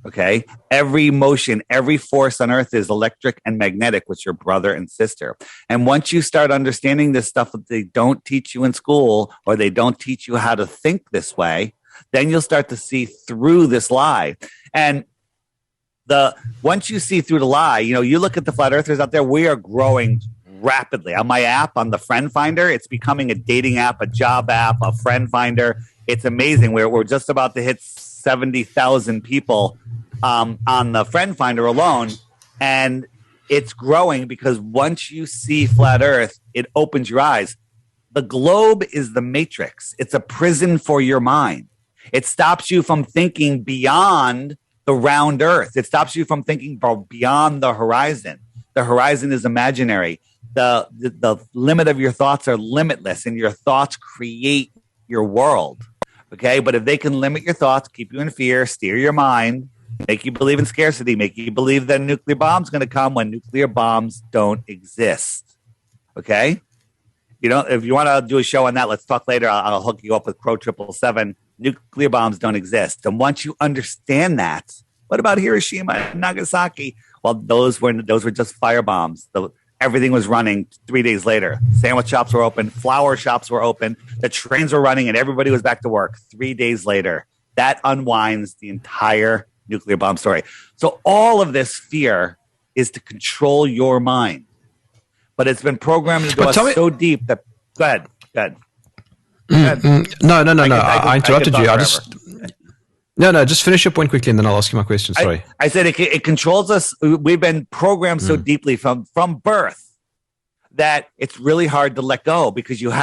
Speaker 3: Okay. Every motion, every force on earth is electric and magnetic, which are brother and sister. And once you start understanding this stuff that they don't teach you in school, or they don't teach you how to think this way, then you'll start to see through this lie. And once you see through the lie, you look at the flat earthers out there, we are growing rapidly. On my app, on the Friend Finder, it's becoming a dating app, a job app, a friend finder. It's amazing. We're just about to hit 70,000 people on the Friend Finder alone. And it's growing because once you see flat earth, it opens your eyes. The globe is the matrix. It's a prison for your mind. It stops you from thinking beyond the round earth. It stops you from thinking beyond the horizon. The horizon is imaginary. The limit of your thoughts are limitless, and your thoughts create your world. Okay. But if they can limit your thoughts, keep you in fear, steer your mind, make you believe in scarcity, make you believe that a nuclear bomb's going to come when nuclear bombs don't exist. Okay. If you want to do a show on that, let's talk later. I'll hook you up with Crow 777. Nuclear bombs don't exist. And once you understand that, what about Hiroshima and Nagasaki? Well, those were just fire bombs. Everything was running 3 days later. Sandwich shops were open. Flower shops were open. The trains were running, and everybody was back to work 3 days later. That unwinds the entire nuclear bomb story. So all of this fear is to control your mind. But it's been programmed into us so deep that... Go ahead.
Speaker 2: No. I interrupted you. Just finish your point quickly, and then I'll ask you my question. Sorry.
Speaker 3: I said it controls us. We've been programmed so deeply from birth that it's really hard to let go, because your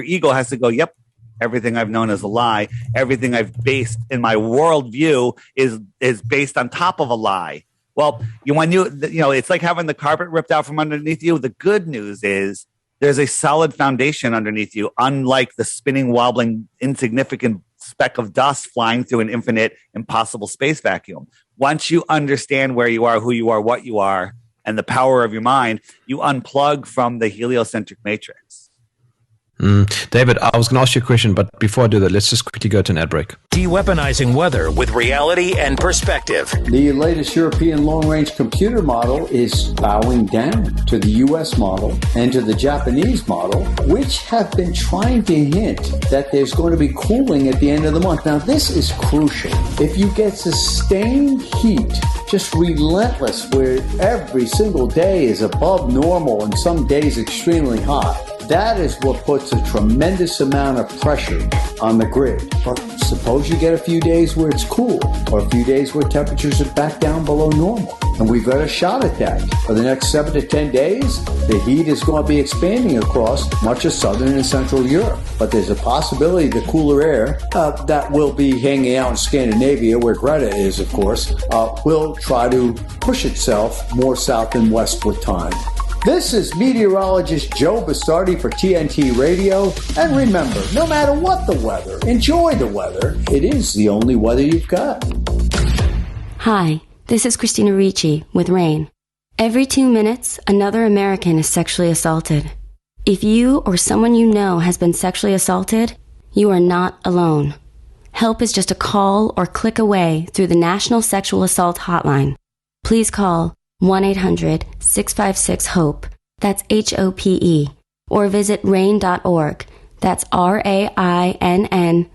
Speaker 3: ego has to go, yep, everything I've known is a lie. Everything I've based in my worldview is based on top of a lie. Well, it's like having the carpet ripped out from underneath you. The good news is there's a solid foundation underneath you, unlike the spinning, wobbling, insignificant speck of dust flying through an infinite, impossible space vacuum. Once you understand where you are, who you are, what you are, and the power of your mind, you unplug from the heliocentric matrix.
Speaker 2: David, I was going to ask you a question, but before I do that, let's just quickly go to an ad break.
Speaker 1: De-weaponizing weather with reality and perspective.
Speaker 10: The latest European long-range computer model is bowing down to the U.S. model and to the Japanese model, which have been trying to hint that there's going to be cooling at the end of the month. Now, this is crucial. If you get sustained heat, just relentless, where every single day is above normal and some days extremely hot, that is what puts a tremendous amount of pressure on the grid. But suppose you get a few days where it's cool, or a few days where temperatures are back down below normal. And we've got a shot at that. For the next 7 to 10 days, the heat is going to be expanding across much of southern and central Europe. But there's a possibility the cooler air that will be hanging out in Scandinavia, where Greta is, of course, will try to push itself more south and west with time. This is meteorologist Joe Bastardi for TNT Radio. And remember, no matter what the weather, enjoy the weather. It is the only weather you've got.
Speaker 11: Hi, this is Christina Ricci with RAIN. Every 2 minutes, another American is sexually assaulted. If you or someone you know has been sexually assaulted, you are not alone. Help is just a call or click away through the National Sexual Assault Hotline. Please call 1-800-656-HOPE, that's HOPE, or visit rain.org, that's RAINN.org.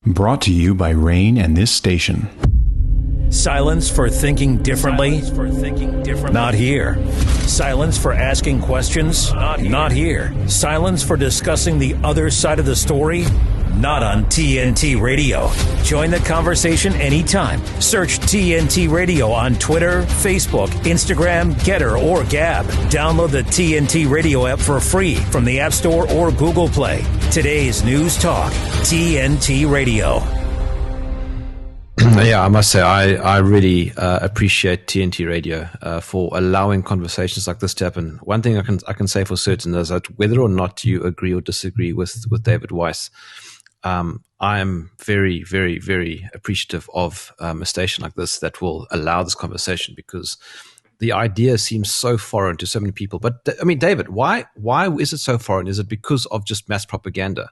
Speaker 12: Brought to you by RAIN and this station.
Speaker 1: Silence for thinking differently? Not here. Silence for asking questions? Not here. Silence for discussing the other side of the story? Not on TNT Radio. Join the conversation anytime. Search TNT Radio on Twitter, Facebook, Instagram, Getter, or Gab. Download the TNT Radio app for free from the App Store or Google Play. Today's News Talk, TNT Radio.
Speaker 2: Yeah, I must say, I really appreciate TNT Radio for allowing conversations like this to happen. One thing I can say for certain is that whether or not you agree or disagree with David Weiss, I am very, very, very appreciative of a station like this that will allow this conversation, because the idea seems so foreign to so many people. But I mean, David, why is it so foreign? Is it because of just mass propaganda?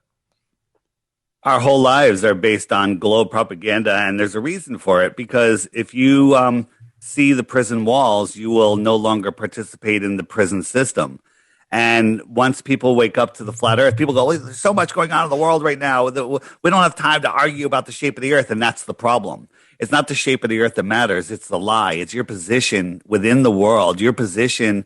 Speaker 3: Our whole lives are based on globe propaganda, and there's a reason for it, because if you see the prison walls, you will no longer participate in the prison system. And once people wake up to the flat earth, people go, there's so much going on in the world right now. We don't have time to argue about the shape of the earth. And that's the problem. It's not the shape of the earth that matters. It's the lie. It's your position within the world, your position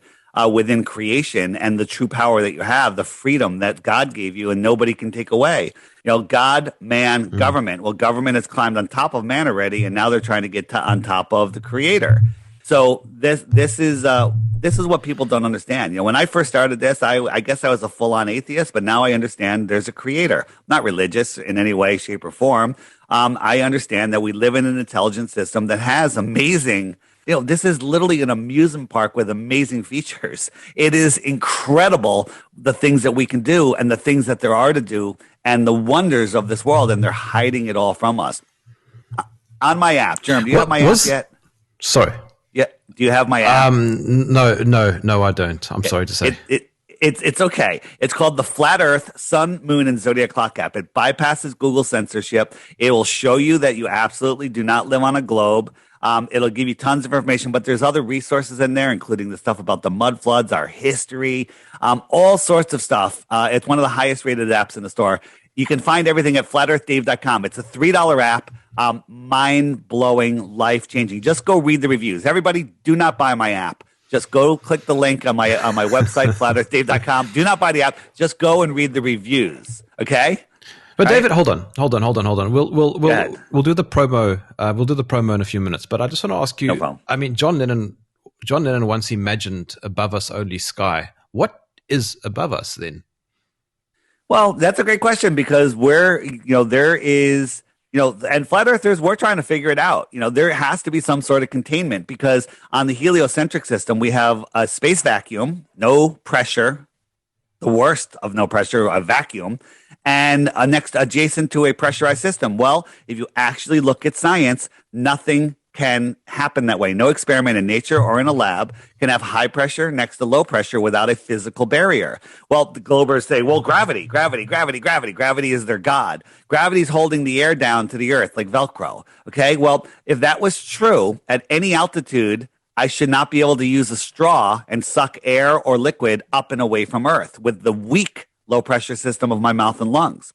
Speaker 3: within creation, and the true power that you have, the freedom that God gave you and nobody can take away. You know, God, man, government. Well, government has climbed on top of man already, and now they're trying to get on top of the creator. So this is what people don't understand. You know, when I first started this, I guess I was a full-on atheist, but now I understand there's a creator. I'm not religious in any way, shape, or form. I understand that we live in an intelligent system that has amazing. You know, this is literally an amusement park with amazing features. It is incredible, the things that we can do and the things that there are to do and the wonders of this world, and they're hiding it all from us. On my app, Jerm, do you have my app yet?
Speaker 2: Sorry.
Speaker 3: Yeah. Do you have my app?
Speaker 2: No, I don't. I'm sorry to say.
Speaker 3: It's okay. It's called the Flat Earth, Sun, Moon, and Zodiac Clock app. It bypasses Google censorship. It will show you that you absolutely do not live on a globe. It'll give you tons of information, but there's other resources in there, including the stuff about the mud floods, our history, all sorts of stuff. It's one of the highest rated apps in the store. You can find everything at flatearthdave.com. It's a $3 app. Mind-blowing, life-changing. Just go read the reviews. Everybody, do not buy my app. Just go click the link on my website, flatearthdave.com. Do not buy the app. Just go and read the reviews. Okay?
Speaker 2: But David, hold on. We'll do the promo. We'll do the promo in a few minutes. But I just want to ask you.
Speaker 3: No problem.
Speaker 2: I mean, John Lennon once imagined above us only sky. What is above us then?
Speaker 3: Well, that's a great question, because there is. And flat earthers, we're trying to figure it out. There has to be some sort of containment, because on the heliocentric system, we have a space vacuum, no pressure, the worst of no pressure, a vacuum, and adjacent to a pressurized system. Well, if you actually look at science, nothing can happen that way. No experiment in nature or in a lab can have high pressure next to low pressure without a physical barrier. Well, the Globers say, well, gravity is their god. Gravity is holding the air down to the earth like Velcro. Okay, well, if that was true at any altitude, I should not be able to use a straw and suck air or liquid up and away from Earth with the weak low pressure system of my mouth and lungs.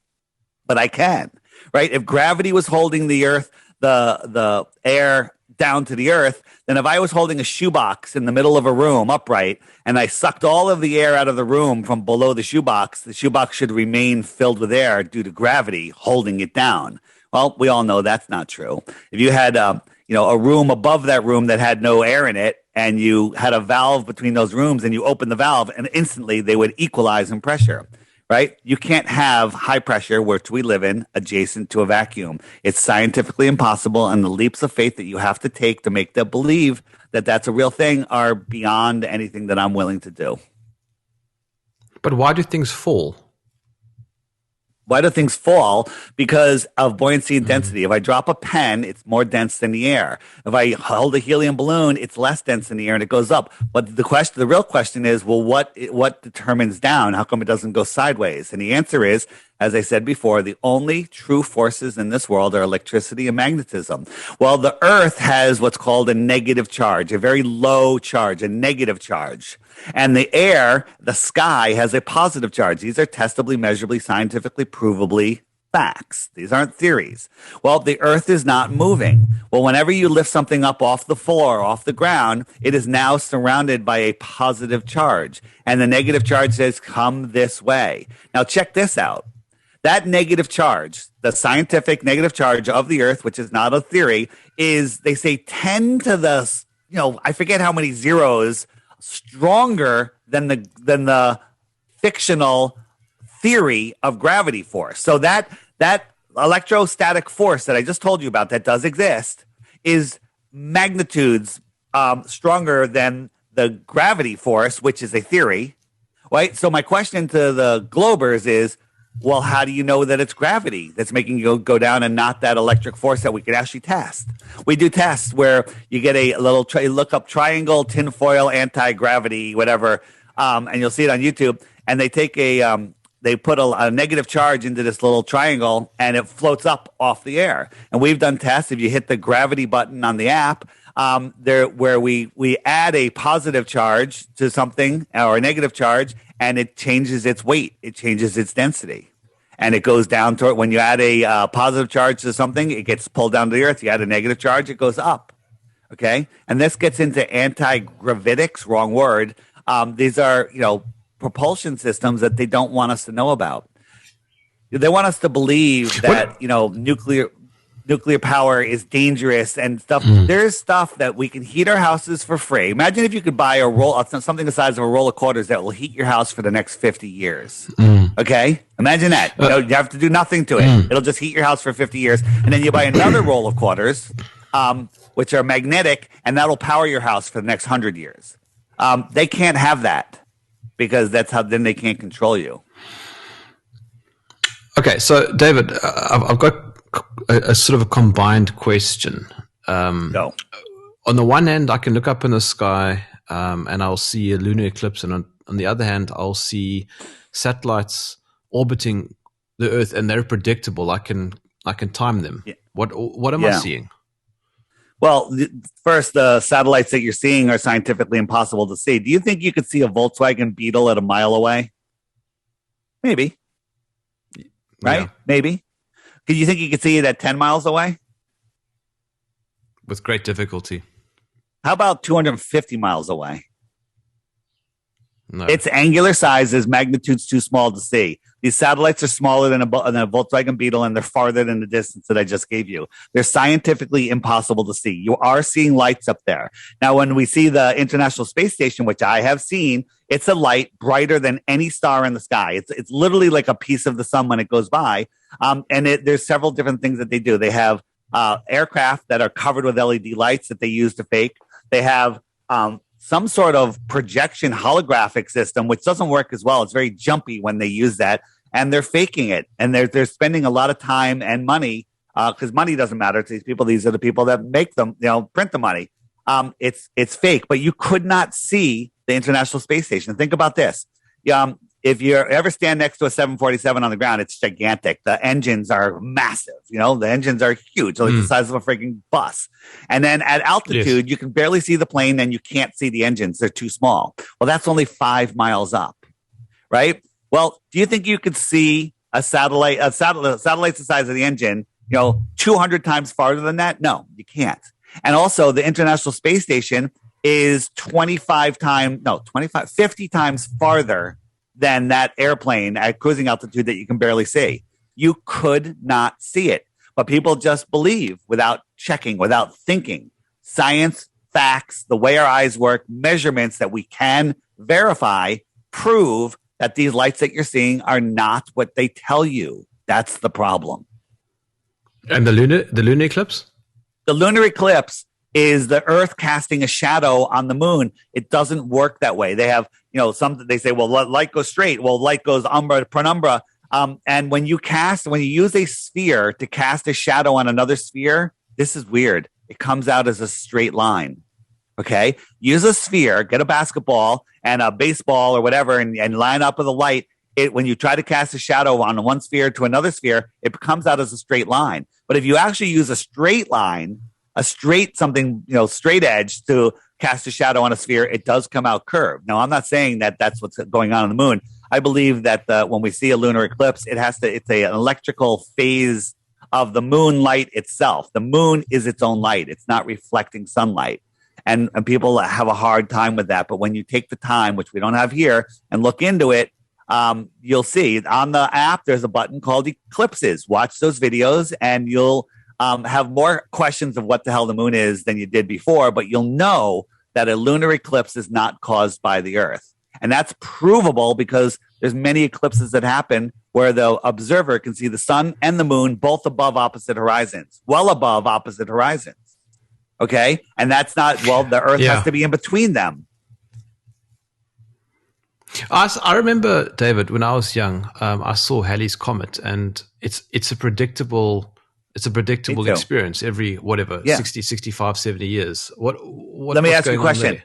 Speaker 3: But I can, right? If gravity was holding the earth, the air down to the earth, then if I was holding a shoebox in the middle of a room upright and I sucked all of the air out of the room from below the shoebox should remain filled with air due to gravity holding it down. Well, we all know that's not true. If you had a room above that room that had no air in it, and you had a valve between those rooms, and you open the valve, and instantly they would equalize in pressure. Right? You can't have high pressure, which we live in, adjacent to a vacuum. It's scientifically impossible, and the leaps of faith that you have to take to make them believe that that's a real thing are beyond anything that I'm willing to do.
Speaker 2: But why do things fall?
Speaker 3: Why do things fall? Because of buoyancy and density. If I drop a pen, it's more dense than the air. If I hold a helium balloon, it's less dense than the air and it goes up. But the real question is, well, what determines down? How come it doesn't go sideways? And the answer is, as I said before, the only true forces in this world are electricity and magnetism. Well, the Earth has what's called a negative charge, a very low charge, a negative charge. And the air, the sky, has a positive charge. These are testably, measurably, scientifically, provably facts. These aren't theories. Well, the Earth is not moving. Well, whenever you lift something up off the floor, off the ground, it is now surrounded by a positive charge. And the negative charge says, come this way. Now, check this out. That negative charge, the scientific negative charge of the Earth, which is not a theory, is, they say, 10 to the, I forget how many zeros, stronger than the fictional theory of gravity force. So that electrostatic force that I just told you about that does exist is magnitudes stronger than the gravity force, which is a theory, right? So my question to the Globers is, well, how do you know that it's gravity that's making you go down and not that electric force that we could actually test? We do tests where you get a little, look up triangle, tinfoil, anti-gravity, whatever, and you'll see it on YouTube. And they take they put a negative charge into this little triangle and it floats up off the air. And we've done tests. If you hit the gravity button on the app, where we add a positive charge to something or a negative charge, and it changes its weight, it changes its density, and it goes down toward. When you add a positive charge to something, it gets pulled down to the earth. You add a negative charge, it goes up. Okay, and this gets into anti-gravitics. Wrong word. These are propulsion systems that they don't want us to know about. They want us to believe that nuclear power is dangerous and stuff. There's stuff that we can heat our houses for free. Imagine if you could buy something the size of a roll of quarters that will heat your house for the next 50 years. Okay? Imagine that. You have to do nothing to it. It'll just heat your house for 50 years. And then you buy another roll of quarters, which are magnetic, and that'll power your house for the next 100 years. They can't have that because then they can't control you.
Speaker 2: Okay, so David, I've got a sort of a combined question.
Speaker 3: No.
Speaker 2: On the one hand, I can look up in the sky and I'll see a lunar eclipse, and on the other hand, I'll see satellites orbiting the Earth, and they're predictable. I can time them. Yeah. What am I seeing?
Speaker 3: Well, first, the satellites that you're seeing are scientifically impossible to see. Do you think you could see a Volkswagen Beetle at a mile away? Maybe. Right? Yeah. Maybe. Do you think you could see it at 10 miles away?
Speaker 2: With great difficulty.
Speaker 3: How about 250 miles away?
Speaker 2: No.
Speaker 3: Its angular size is magnitude's too small to see. These satellites are smaller than a Volkswagen Beetle, and they're farther than the distance that I just gave you. They're scientifically impossible to see. You are seeing lights up there. Now, when we see the International Space Station, which I have seen, it's a light brighter than any star in the sky. It's literally like a piece of the sun when it goes by. There's several different things that they do. They have aircraft that are covered with LED lights that they use to fake. They have some sort of projection holographic system, which doesn't work as well. It's very jumpy when they use that, and they're faking it. And they're spending a lot of time and money because money doesn't matter to these people. These are the people that make them, print the money. It's fake, but you could not see the International Space Station. Think about this. If you ever stand next to a 747 on the ground, it's gigantic. The engines are massive. The engines are huge, like the size of a freaking bus. And then at altitude, you can barely see the plane and you can't see the engines. They're too small. Well, that's only 5 miles up, right? Well, do you think you could see a satellite the size of the engine, 200 times farther than that? No, you can't. And also the International Space Station is 50 times farther than that airplane at cruising altitude that you can barely see. You could not see it, but people just believe without checking, without thinking. Science, facts, the way our eyes work, measurements that we can verify prove that these lights that you're seeing are not what they tell you. That's the problem.
Speaker 2: And the lunar eclipse?
Speaker 3: The lunar eclipse is the Earth casting a shadow on the moon. It doesn't work that way. They have, something they say, well, light goes straight. Well, light goes umbra, penumbra. And when you use a sphere to cast a shadow on another sphere, this is weird. It comes out as a straight line. Okay. Use a sphere, get a basketball and a baseball or whatever, and line up with a light. When you try to cast a shadow on one sphere to another sphere, it comes out as a straight line. But if you actually use a straight line, straight edge to cast a shadow on a sphere, it does come out curved. Now, I'm not saying that that's what's going on the moon. I believe that when we see a lunar eclipse, it's an electrical phase of the moon light itself. The moon is its own light. It's not reflecting sunlight. And people have a hard time with that. But when you take the time, which we don't have here, and look into it, you'll see on the app, there's a button called Eclipses. Watch those videos and you'll have more questions of what the hell the moon is than you did before, but you'll know that a lunar eclipse is not caused by the Earth. And that's provable because there's many eclipses that happen where the observer can see the sun and the moon both above opposite horizons, well above opposite horizons. Okay? And that's not, the Earth has to be in between them.
Speaker 2: I remember, David, when I was young, I saw Halley's Comet, and it's a predictable experience every 60, 65, 70 years.
Speaker 3: Let me ask you a question.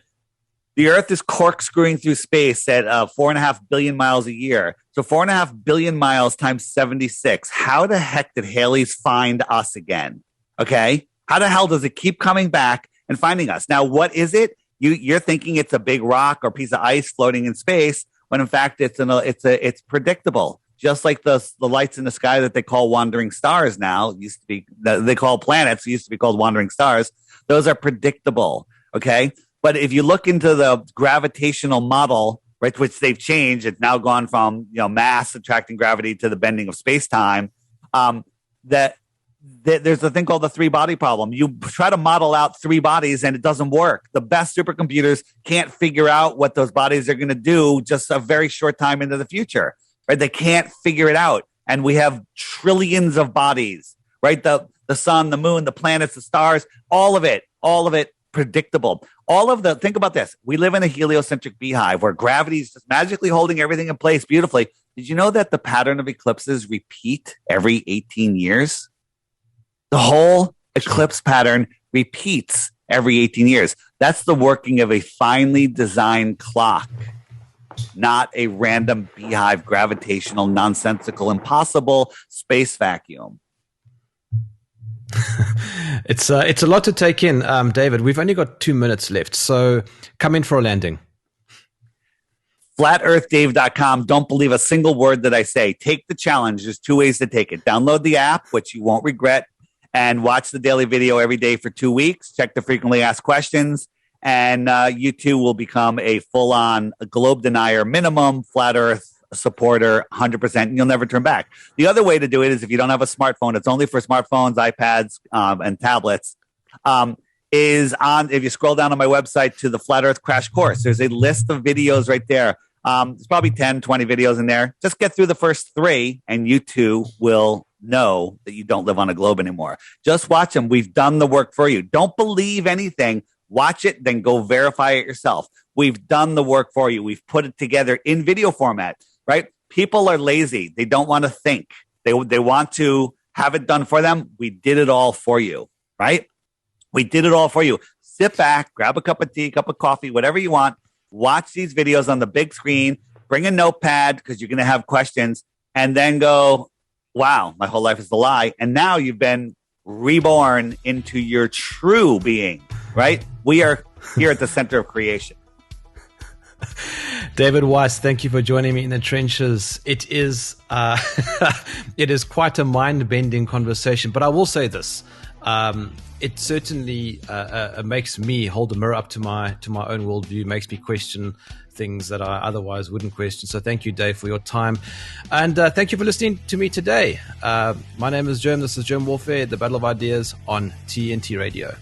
Speaker 3: The Earth is corkscrewing through space at 4.5 billion miles a year. So 4.5 billion miles times 76. How the heck did Halley's find us again? Okay. How the hell does it keep coming back and finding us? Now, what is it? You're thinking it's a big rock or piece of ice floating in space, when in fact it's predictable. Just like the lights in the sky that they call wandering stars now, used to be, they call planets, used to be called wandering stars. Those are predictable, okay? But if you look into the gravitational model, right, which they've changed, it's now gone from mass attracting gravity to the bending of space-time, that there's a thing called the three-body problem. You try to model out three bodies and it doesn't work. The best supercomputers can't figure out what those bodies are going to do just a very short time into the future. Right? They can't figure it out. And we have trillions of bodies, right? The sun, the moon, the planets, the stars, all of it predictable. Think about this. We live in a heliocentric beehive where gravity is just magically holding everything in place beautifully. Did you know that the pattern of eclipses repeat every 18 years? The whole eclipse pattern repeats every 18 years. That's the working of a finely designed clock. Not a random beehive, gravitational, nonsensical, impossible space vacuum.
Speaker 2: It's a lot to take in, David. We've only got 2 minutes left, so come in for a landing.
Speaker 3: FlatEarthDave.com. Don't believe a single word that I say. Take the challenge. There's 2 ways to take it. Download the app, which you won't regret, and watch the daily video every day for 2 weeks. Check the frequently asked questions. And you too will become a full-on globe denier, minimum flat Earth supporter, 100%, and you'll never turn back. The other way to do it is if you don't have a smartphone, it's only for smartphones, iPads, and tablets. If you scroll down on my website to the Flat Earth Crash Course, there's a list of videos right there. There's probably 10, 20 videos in there. Just get through the first 3, and you too will know that you don't live on a globe anymore. Just watch them. We've done the work for you. Don't believe anything. Watch it, then go verify it yourself. We've done the work for you. We've put it together in video format, right? People are lazy. They don't want to think. They want to have it done for them. We did it all for you, right? We did it all for you. Sit back, grab a cup of tea, cup of coffee, whatever you want. Watch these videos on the big screen. Bring a notepad because you're going to have questions, and then go, wow, my whole life is a lie. And now you've been reborn into your true being, right? We are here at the center of creation.
Speaker 2: David Weiss, thank you for joining me in the trenches. It is it is quite a mind-bending conversation, but I will say this. It certainly makes me hold the mirror up to my own worldview, makes me question things that I otherwise wouldn't question. So thank you, Dave, for your time. And thank you for listening to me today. My name is Jerm. This is Jerm Warefare, the Battle of Ideas on TNT Radio.